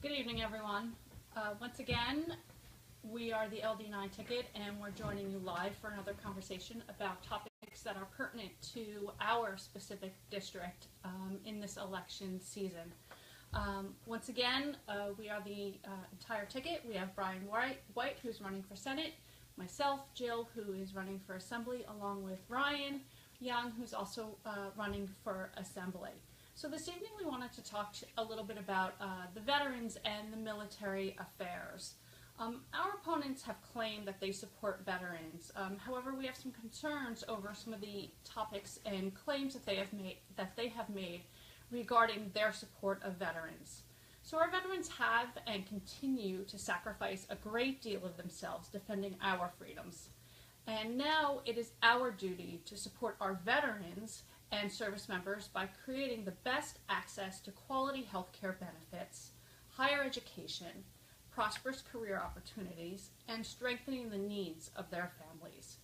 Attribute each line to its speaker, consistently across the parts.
Speaker 1: Good evening, everyone. Once again, we are the LD9 Ticket, and we're joining you live for another conversation about topics that are pertinent to our specific district in this election season. Once again, we are the entire ticket. We have Brian White, who's running for Senate, myself, Jill, who is running for Assembly, along with Ryan Young, who's also running for Assembly. So this evening we wanted to talk a little bit about the veterans and the military affairs. Our opponents have claimed that they support veterans. However, we have some concerns over some of the topics and claims that they have made regarding their support of veterans. So our veterans have and continue to sacrifice a great deal of themselves defending our freedoms. And now it is our duty to support our veterans and service members by creating the best access to quality health care benefits, higher education, prosperous career opportunities, and strengthening the needs of their families.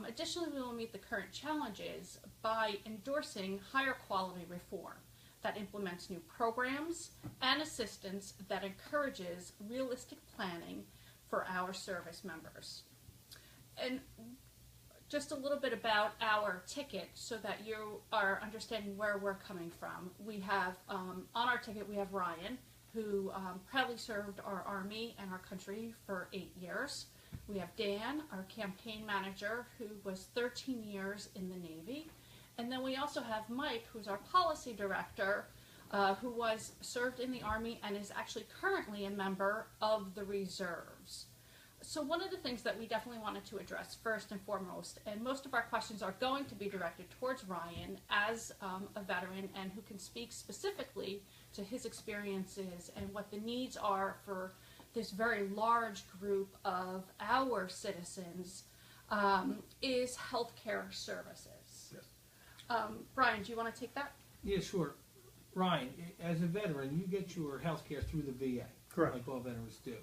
Speaker 1: Additionally, we will meet the current challenges by endorsing higher quality reform that implements new programs and assistance that encourages realistic planning for our service members. And just a little bit about our ticket so that you are understanding where we're coming from. We have, on our ticket, we have Ryan, who proudly served our Army and our country for 8 years. We have Dan, our campaign manager, who was 13 years in the Navy. And then we also have Mike, who's our policy director, who was served in the Army and is actually currently a member of the reserves. So one of the things that we definitely wanted to address first and foremost, and most of our questions are going to be directed towards Ryan as a veteran and who can speak specifically to his experiences and what the needs are for this very large group of our citizens, is healthcare services.
Speaker 2: Yes.
Speaker 1: Brian, do you want to take that?
Speaker 2: Yeah, sure. Ryan, as a veteran, you get your health care through the VA.
Speaker 3: Correct.
Speaker 2: Like all veterans do.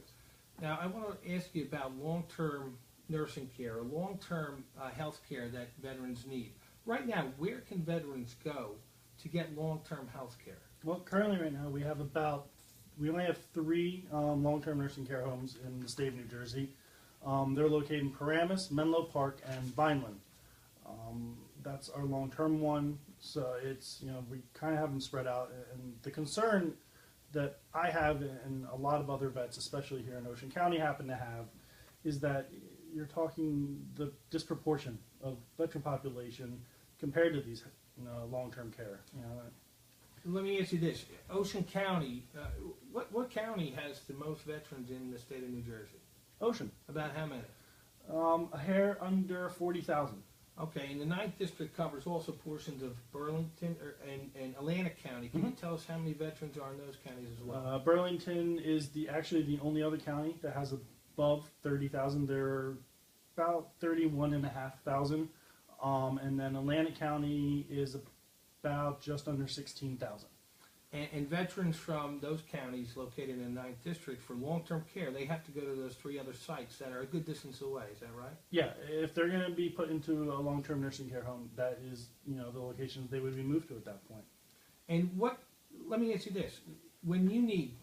Speaker 2: Now, I want to ask you about long-term nursing care or long-term health care that veterans need. Right now, where can veterans go to get long-term health care?
Speaker 3: Well, currently right now we only have 3 long-term nursing care homes in the state of New Jersey. They're located in Paramus, Menlo Park, and Vineland. That's our long-term one. So it's, we kind of have them spread out. And the concern that I have and a lot of other vets, especially here in Ocean County, happen to have is that you're talking the disproportion of veteran population compared to these long-term care.
Speaker 2: Let me ask you this. Ocean County, what county has the most veterans in the state of New Jersey?
Speaker 3: Ocean.
Speaker 2: About how many?
Speaker 3: A hair under 40,000.
Speaker 2: Okay, and the 9th District covers also portions of Burlington and Atlantic County. Can you tell us how many veterans are in those counties as well?
Speaker 3: Burlington is actually the only other county that has above 30,000. There are about 31,500. And then Atlantic County is about just under 16,000.
Speaker 2: And veterans from those counties located in the 9th District for long-term care, they have to go to those 3 other sites that are a good distance away. Is that right?
Speaker 3: Yeah, if they're going to be put into a long-term nursing care home, that is, the locations they would be moved to at that point.
Speaker 2: And let me ask you this. When you need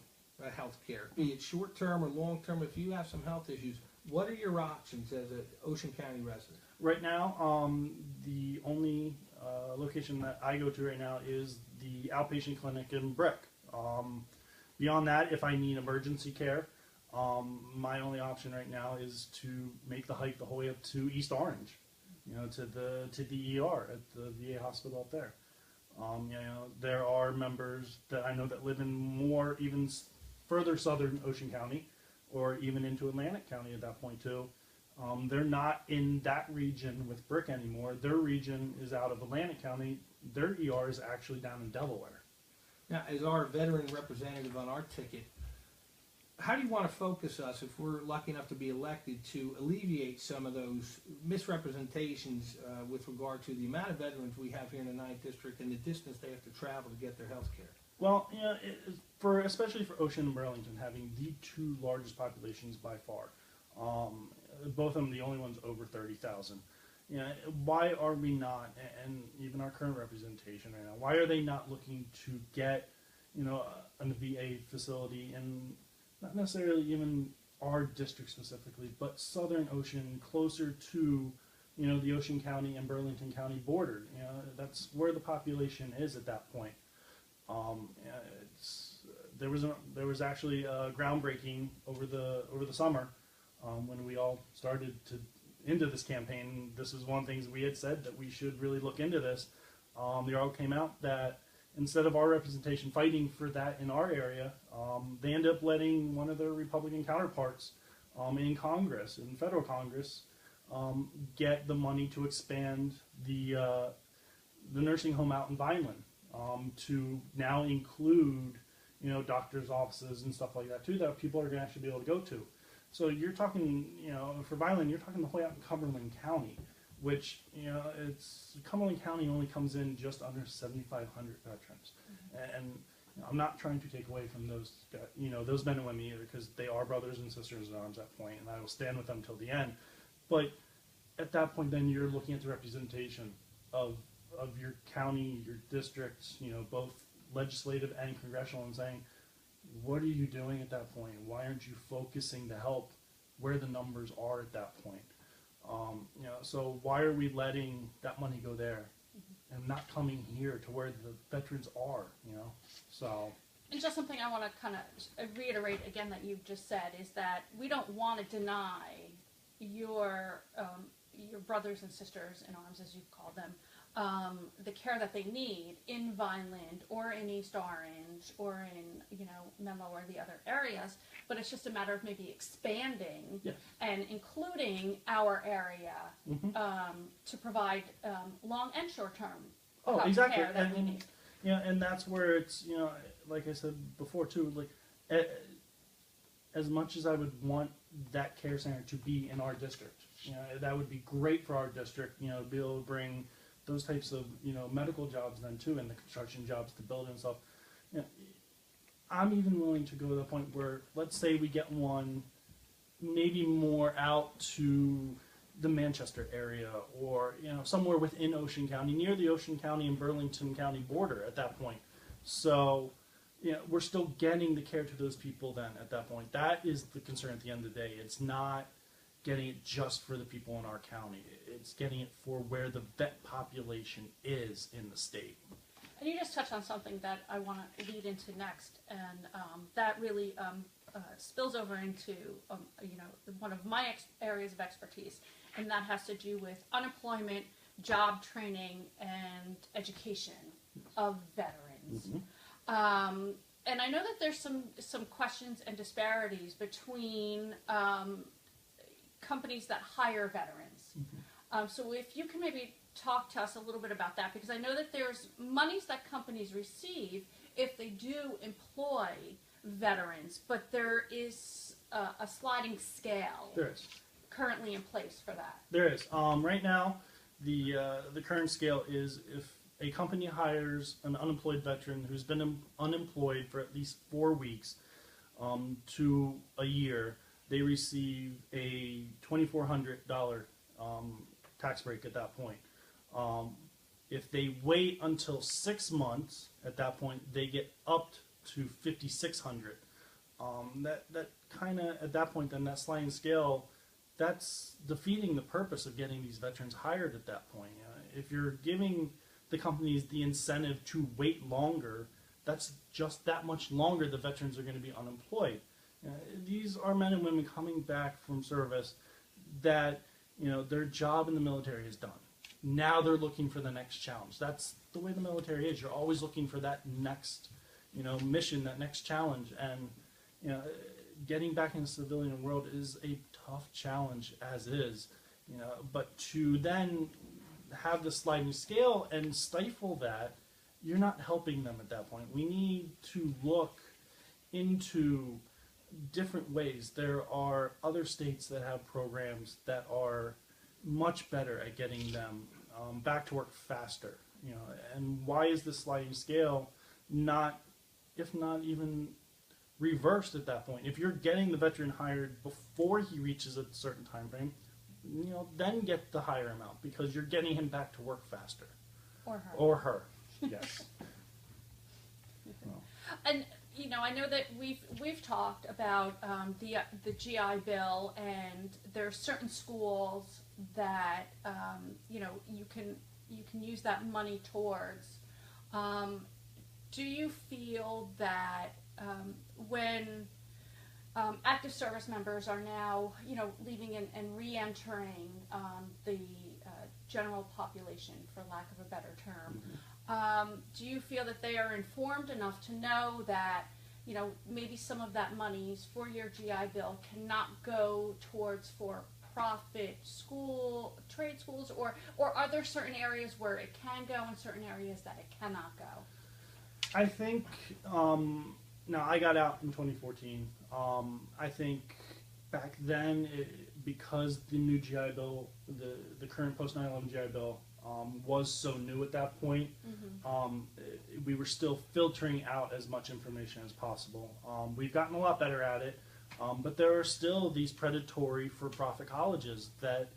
Speaker 2: health care, be it short-term or long-term, if you have some health issues, what are your options as an Ocean County resident?
Speaker 3: Right now, the only location that I go to right now is the outpatient clinic in Brick. Beyond that, if I need emergency care, my only option right now is to make the hike the whole way up to East Orange, to the ER at the VA hospital up there. There are members that I know that live in more even further southern Ocean County, or even into Atlantic County at that point too. They're not in that region with Brick anymore. Their region is out of Atlantic County. Their ER is actually down in Delaware.
Speaker 2: Now, as our veteran representative on our ticket, how do you want to focus us, if we're lucky enough to be elected, to alleviate some of those misrepresentations with regard to the amount of veterans we have here in the 9th District and the distance they have to travel to get their health care?
Speaker 3: Well, especially for Ocean and Burlington, having the 2 largest populations by far, both of them the only ones over 30,000. Why are we not, and even our current representation right now, why are they not looking to get a VA facility, and not necessarily even our district specifically, but Southern Ocean, closer to, the Ocean County and Burlington County border. That's where the population is at that point. There was actually a groundbreaking over the summer when we all started into this campaign. This is one of the things we had said, that we should really look into this. The article came out that instead of our representation fighting for that in our area, they ended up letting one of their Republican counterparts in Congress, in federal Congress, get the money to expand the nursing home out in Vineland to now include, doctors' offices and stuff like that too, that people are going to actually be able to go to. So you're talking, for Vineland, you're talking the whole way out in Cumberland County, which, Cumberland County only comes in just under 7,500 veterans. And I'm not trying to take away from those, those men and women either, because they are brothers and sisters in arms at that point, and I will stand with them till the end. But at that point, then you're looking at the representation of your county, your districts, both legislative and congressional, and saying, what are you doing at that point? Why aren't you focusing to help where the numbers are at that point? So why are we letting that money go there and not coming here to where the veterans are? So.
Speaker 1: And just something I want to kind of reiterate again that you've just said is that we don't want to deny your brothers and sisters in arms, as you call them, the care that they need in Vineland or in East Orange or in, Menlo or the other areas, but it's just a matter of maybe expanding and including our area to provide long and short-term care that we need.
Speaker 3: And that's where it's, like I said before too, like as much as I would want that care center to be in our district, that would be great for our district, to be able to bring those types of, medical jobs then too, and the construction jobs to build and stuff. I'm even willing to go to the point where, let's say we get one maybe more out to the Manchester area, or, somewhere within Ocean County, near the Ocean County and Burlington County border at that point. So, we're still getting the care to those people then at that point. That is the concern at the end of the day. It's not getting it just for the people in our county. It's getting it for where the vet population is in the state.
Speaker 1: And you just touched on something that I want to lead into next, and that really spills over into one of my areas of expertise, and that has to do with unemployment, job training, and education of veterans. Mm-hmm. And I know that there's some questions and disparities between companies that hire veterans. Mm-hmm. So if you can maybe talk to us a little bit about that, because I know that there's monies that companies receive if they do employ veterans, but there is a sliding scale.
Speaker 3: There is
Speaker 1: currently in place for that.
Speaker 3: There is. Right now, the current scale is if a company hires an unemployed veteran who's been unemployed for at least 4 weeks to a year, they receive a $2,400 tax break at that point. If they wait until 6 months, at that point they get upped to $5,600. That kind of, at that point, then that sliding scale, that's defeating the purpose of getting these veterans hired at that point. If you're giving the companies the incentive to wait longer, that's just that much longer the veterans are going to be unemployed. These are men and women coming back from service that, their job in the military is done. Now they're looking for the next challenge. That's the way the military is. You're always looking for that next, mission, that next challenge. And, getting back in the civilian world is a tough challenge as is. But to then have the sliding scale and stifle that, you're not helping them at that point. We need to look into different ways. There are other states that have programs that are much better at getting them back to work faster. And why is the sliding scale not, if not even reversed at that point? If you're getting the veteran hired before he reaches a certain time frame, then get the higher amount, because you're getting him back to work faster.
Speaker 1: Or her.
Speaker 3: Or her, yes.
Speaker 1: And you know, I know that we've talked about the GI Bill, and there are certain schools that you know you can use that money towards. Do you feel that when active service members are now, you know, leaving and re-entering the general population, for lack of a better term, do you feel that they are informed enough to know that, you know, maybe some of that monies for your GI Bill cannot go towards for-profit trade schools, or are there certain areas where it can go and certain areas that it cannot go?
Speaker 3: I think, now I got out in 2014. I think back then, because the new GI Bill, the current post 9/11 GI Bill, was so new at that point, we were still filtering out as much information as possible. We've gotten a lot better at it, but there are still these predatory for-profit colleges that,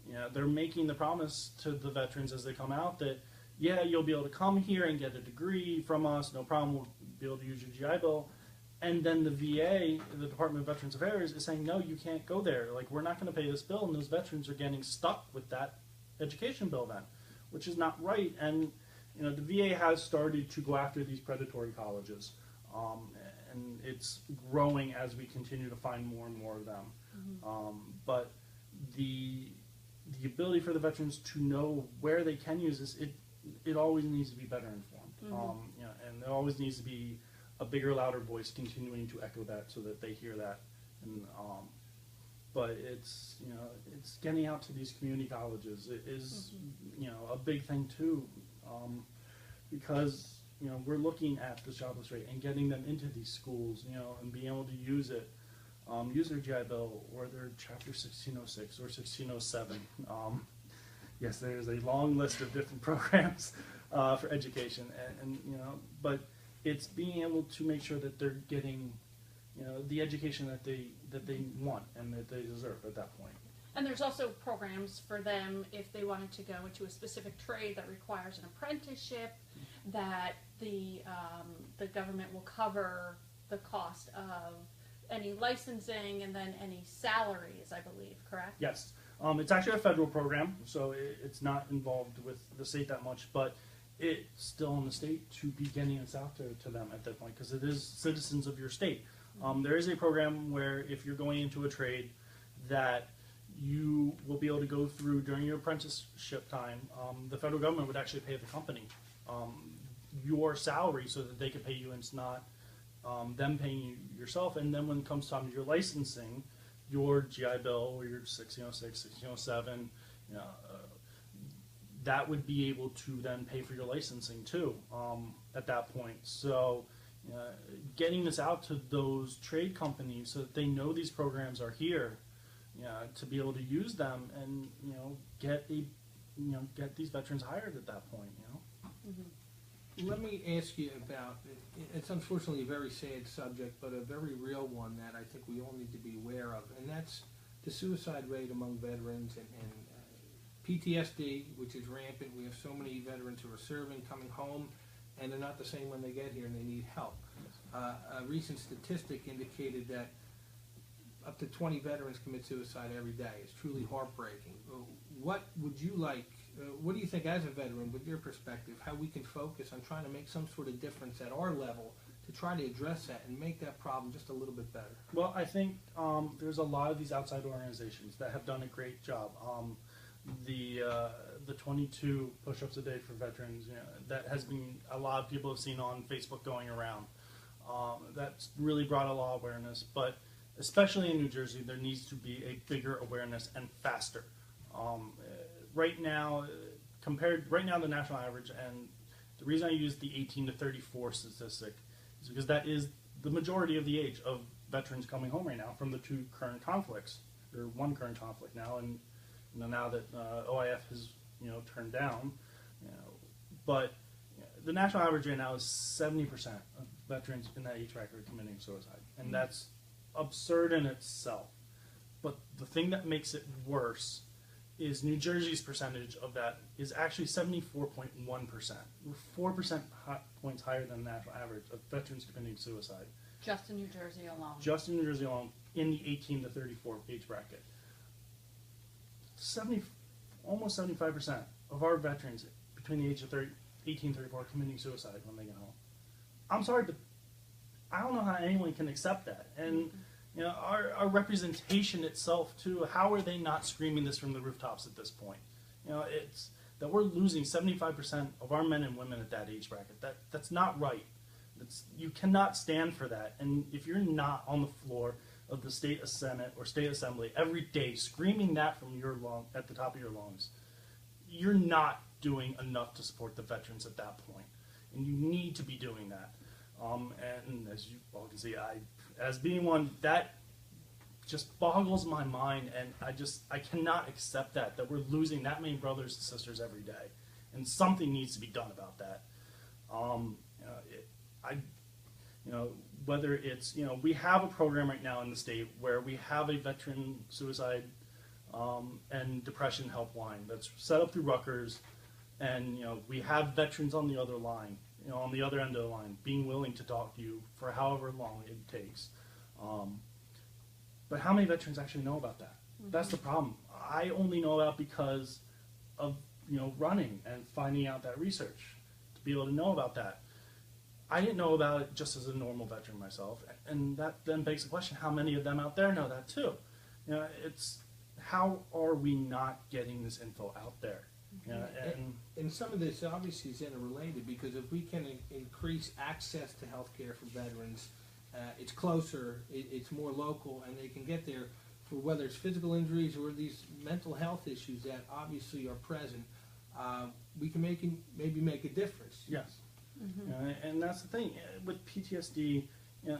Speaker 3: you know, they're making the promise to the veterans as they come out that, yeah, you'll be able to come here and get a degree from us, no problem, we'll be able to use your GI Bill. And then the VA, the Department of Veterans Affairs, is saying, no, you can't go there. Like, we're not going to pay this bill, and those veterans are getting stuck with that education bill then, which is not right. And, you know, the VA has started to go after these predatory colleges, and it's growing as we continue to find more and more of them. But the ability for the veterans to know where they can use this, it always needs to be better informed. You know, and there always needs to be a bigger, louder voice continuing to echo that so that they hear that. And but it's, you know, it's getting out to these community colleges. It is, you know, a big thing too, because, you know, we're looking at the jobless rate and getting them into these schools, you know, and being able to use it, use their GI Bill or their Chapter 1606 or 1607. Yes, there's a long list of different programs for education, and you know, but it's being able to make sure that they're getting, you know, the education that they want and that they deserve at that point.
Speaker 1: And there's also programs for them if they wanted to go into a specific trade that requires an apprenticeship, that the government will cover the cost of any licensing and then any salaries, I believe, correct?
Speaker 3: Yes. It's actually a federal program, so it's not involved with the state that much, but it's still on the state to be getting us out to them at that point, because it is citizens of your state. There is a program where if you're going into a trade that you will be able to go through during your apprenticeship time, the federal government would actually pay the company your salary so that they could pay you, and it's not them paying you yourself. And then when it comes time to your licensing, your GI Bill or your 1606, 1607, you know, that would be able to then pay for your licensing too at that point. So getting this out to those trade companies so that they know these programs are here, to be able to use them and get these veterans hired at that point.
Speaker 2: Let me ask you about, it's unfortunately a very sad subject, but a very real one that I think we all need to be aware of, and that's the suicide rate among veterans and PTSD, which is rampant. We have so many veterans who are serving, coming home, and they're not the same when they get here and they need help. A recent statistic indicated that up to 20 veterans commit suicide every day. It's truly heartbreaking. What would you like, what do you think as a veteran, with your perspective, how we can focus on trying to make some sort of difference at our level to try to address that and make that problem just a little bit better?
Speaker 3: Well, I think there's a lot of these outside organizations that have done a great job. The 22 push-ups a day for veterans, that has been, a lot of people have seen on Facebook going around. That's really brought a lot of awareness, but especially in New Jersey, there needs to be a bigger awareness and faster. Right now, the national average, and the reason I use the 18 to 34 statistic is because that is the majority of the age of veterans coming home right now from the two current conflicts, or one current conflict now, and now that OIF has turned down, but the national average right now is 70% of veterans in that age bracket are committing suicide, and that's absurd in itself. But the thing that makes it worse is New Jersey's percentage of that is actually 74.1%. We're 4% points higher than the national average of veterans committing suicide.
Speaker 1: Just in New Jersey alone.
Speaker 3: Just in New Jersey alone, in the 18 to 34 age bracket. Almost 75% of our veterans between the age of 18 and 34 are committing suicide when they get home. I'm sorry, but I don't know how anyone can accept that. And you know, our representation itself too, how are they not screaming this from the rooftops at this point? You know, it's that we're losing 75% of our men and women at that age bracket. That's not right. You cannot stand for that. And if you're not on the floor of the state Senate or state assembly every day screaming that from your at the top of your lungs, you're not doing enough to support the veterans at that point. And you need to be doing that. And as you all can see, as being one, that just boggles my mind, and I cannot accept that we're losing that many brothers and sisters every day, and something needs to be done about that. Whether it's, we have a program right now in the state where we have a veteran suicide and depression helpline that's set up through Rutgers, and we have veterans on the other line, on the other end of the line, being willing to talk to you for however long it takes. But how many veterans actually know about that? Mm-hmm. That's the problem. I only know about because of running and finding out that research to be able to know about that. I didn't know about it just as a normal veteran myself, and that then begs the question: how many of them out there know that too? It's how are we not getting this info out there?
Speaker 2: And some of this obviously is interrelated, because if we can increase access to health care for veterans, it's closer, it's more local, and they can get there for whether it's physical injuries or these mental health issues that obviously are present. We can maybe make a difference.
Speaker 3: Yes. Mm-hmm. And that's the thing with PTSD.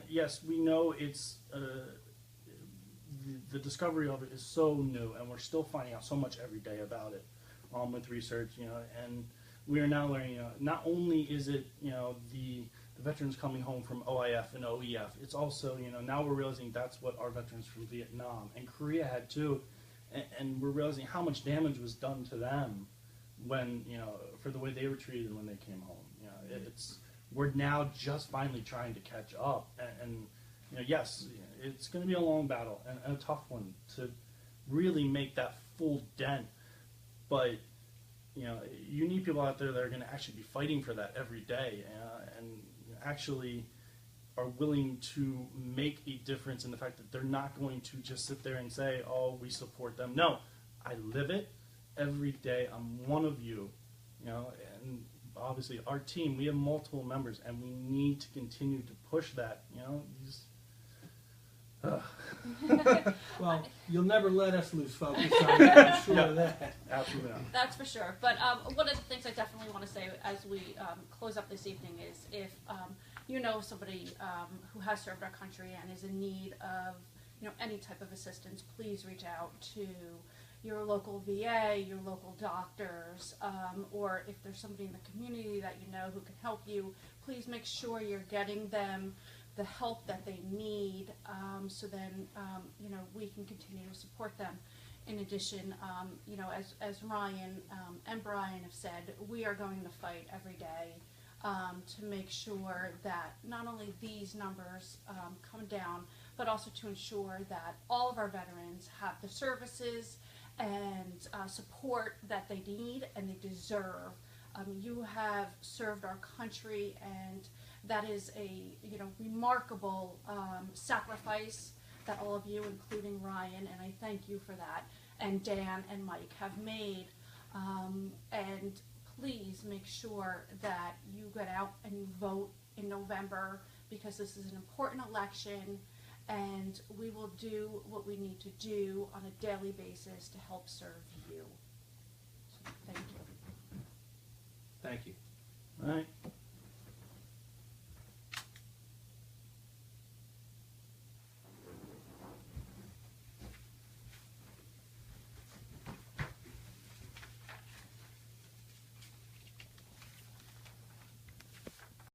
Speaker 3: Yes, we know it's the discovery of it is so new, and we're still finding out so much every day about it with research. And we are now learning. Not only is it the veterans coming home from OIF and OEF, it's also now we're realizing that's what our veterans from Vietnam and Korea had too, and we're realizing how much damage was done to them when for the way they were treated when they came home. We're now just finally trying to catch up, and yes, it's going to be a long battle and a tough one to really make that full dent. But you need people out there that are going to actually be fighting for that every day, and actually are willing to make a difference in the fact that they're not going to just sit there and say, "Oh, we support them." No, I live it every day. I'm one of you, and obviously our team, we have multiple members, and we need to continue to push that.
Speaker 2: Well, you'll never let us lose focus on that. I'm sure of that.
Speaker 3: Absolutely not.
Speaker 1: That's for sure. But one of the things I definitely want to say as we close up this evening is if you know somebody who has served our country and is in need of any type of assistance, please reach out to your local VA, your local doctors, or if there's somebody in the community that who can help you, please make sure you're getting them the help that they need, so then we can continue to support them. In addition, as Ryan and Brian have said, we are going to fight every day to make sure that not only these numbers come down, but also to ensure that all of our veterans have the services and support that they need and they deserve. You have served our country, and that is a remarkable sacrifice that all of you, including Ryan, and I thank you for that, and Dan and Mike have made. And please make sure that you get out and you vote in November, because this is an important election, and we will do what we need to do on a daily basis to help serve you. So, thank you.
Speaker 2: Thank you.
Speaker 3: All right.